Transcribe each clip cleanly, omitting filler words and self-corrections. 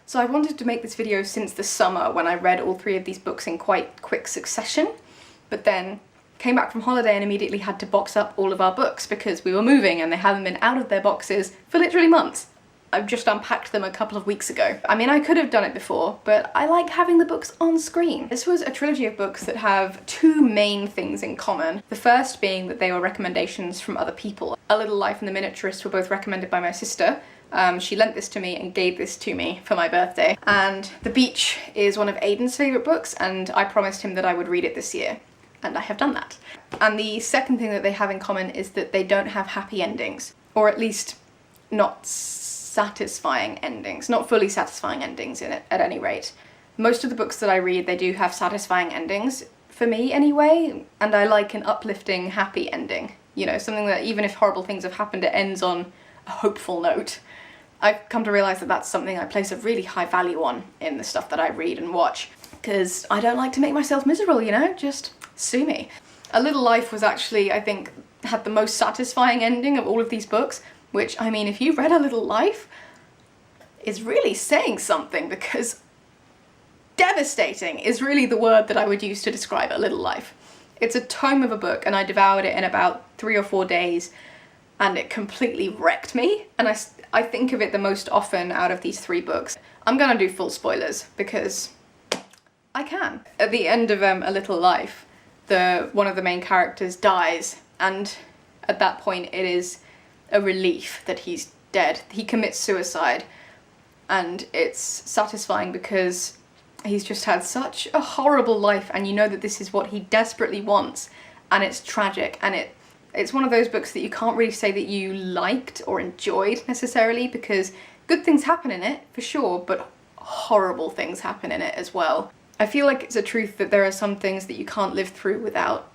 So I wanted to make this video since the summer when I read all 3 of these books in quite quick succession, but then came back from holiday and immediately had to box up all of our books because we were moving and they haven't been out of their boxes for literally months. I've just unpacked them a couple of weeks ago. I mean, I could have done it before, but I like having the books on screen. This was a trilogy of books that have 2 main things in common. The first being that they were recommendations from other people. A Little Life and The Miniaturist were both recommended by my sister. She lent this to me and gave this to me for my birthday. And The Beach is one of Aiden's favourite books, and I promised him that I would read it this year. And I have done that. And the second thing that they have in common is that they don't have happy endings. Or at least not satisfying endings. Not fully satisfying endings in it, at any rate. Most of the books that I read, they do have satisfying endings, for me anyway, and I like an uplifting, happy ending. You know, something that even if horrible things have happened, it ends on a hopeful note. I've come to realise that that's something I place a really high value on in the stuff that I read and watch, because I don't like to make myself miserable, you know, just sue me. A Little Life was actually, I think, had the most satisfying ending of all of these books, which, I mean, if you read A Little Life, is really saying something, because devastating is really the word that I would use to describe A Little Life. It's a tome of a book, and I devoured it in about 3 or 4 days, and it completely wrecked me, and I think of it the most often out of these 3 books. I'm gonna do full spoilers, because I can. At the end of A Little Life, one of the main characters dies, and at that point it is a relief that he's dead. He commits suicide, and it's satisfying because he's just had such a horrible life, and you know that this is what he desperately wants, and it's tragic, and it's one of those books that you can't really say that you liked or enjoyed necessarily, because good things happen in it, for sure, but horrible things happen in it as well. I feel like it's a truth that there are some things that you can't live through without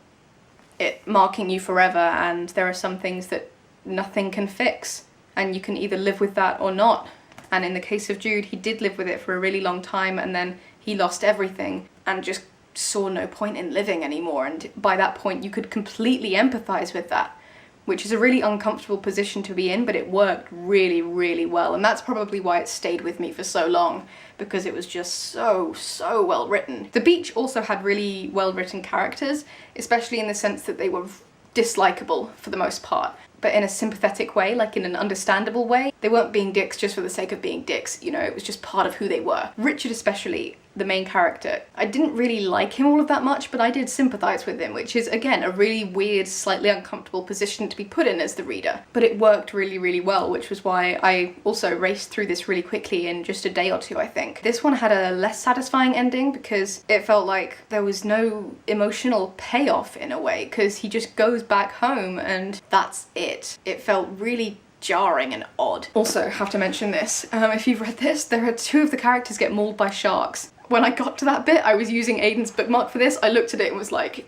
it marking you forever, and there are some things that nothing can fix, and you can either live with that or not. And in the case of Jude, he did live with it for a really long time, and then he lost everything and just saw no point in living anymore, and by that point you could completely empathise with that, which is a really uncomfortable position to be in, but it worked really, really well, and that's probably why it stayed with me for so long, because it was just so well written. The Beach also had really well written characters, especially in the sense that they were dislikable for the most part, but in a sympathetic way, like in an understandable way. They weren't being dicks just for the sake of being dicks, you know, it was just part of who they were. Richard especially, the main character, I didn't really like him all of that much, but I did sympathise with him, which is, again, a really weird, slightly uncomfortable position to be put in as the reader. But it worked really, really well, which was why I also raced through this really quickly in just a day or 2, I think. This one had a less satisfying ending because it felt like there was no emotional payoff in a way, because he just goes back home and that's it. It felt really jarring and odd. Also, have to mention this, if you've read this, there are 2 of the characters get mauled by sharks. When I got to that bit, I was using Aiden's bookmark for this. I looked at it and was like,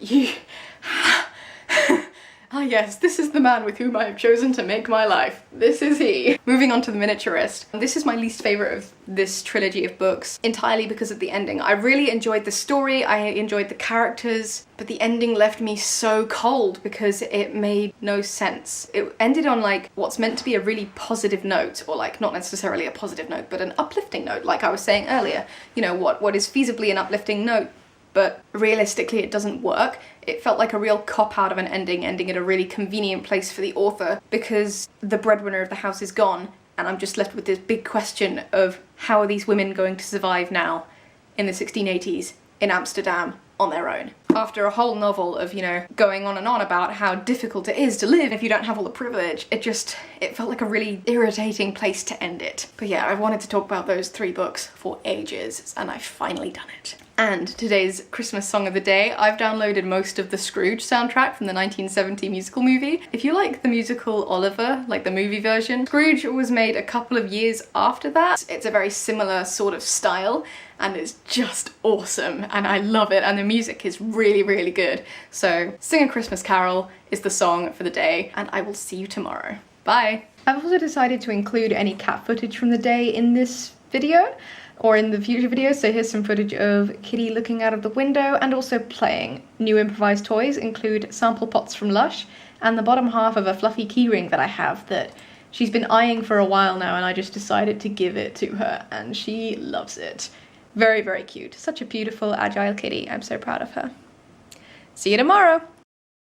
ah yes, this is the man with whom I have chosen to make my life. This is he. Moving on to The Miniaturist. This is my least favourite of this trilogy of books, entirely because of the ending. I really enjoyed the story, I enjoyed the characters, but the ending left me so cold because it made no sense. It ended on like what's meant to be a really positive note, or like not necessarily a positive note, but an uplifting note, like I was saying earlier. You know, what is feasibly an uplifting note, but realistically it doesn't work. It felt like a real cop-out of an ending at a really convenient place for the author, because the breadwinner of the house is gone, and I'm just left with this big question of how are these women going to survive now in the 1680s in Amsterdam on their own? After a whole novel of, you know, going on and on about how difficult it is to live if you don't have all the privilege, it felt like a really irritating place to end it. But yeah, I wanted to talk about those 3 books for ages, and I've finally done it. And today's Christmas song of the day, I've downloaded most of the Scrooge soundtrack from the 1970 musical movie. If you like the musical Oliver, like the movie version, Scrooge was made a couple of years after that. It's a very similar sort of style, and it's just awesome, and I love it, and the music is really, really good. So Sing a Christmas Carol is the song for the day, and I will see you tomorrow. Bye! I've also decided to include any cat footage from the day in this video, or in the future videos, so here's some footage of Kitty looking out of the window and also playing. New improvised toys include sample pots from Lush and the bottom half of a fluffy keyring that I have that she's been eyeing for a while now, and I just decided to give it to her, and she loves it. Very, very cute. Such a beautiful, agile kitty. I'm so proud of her. See you tomorrow.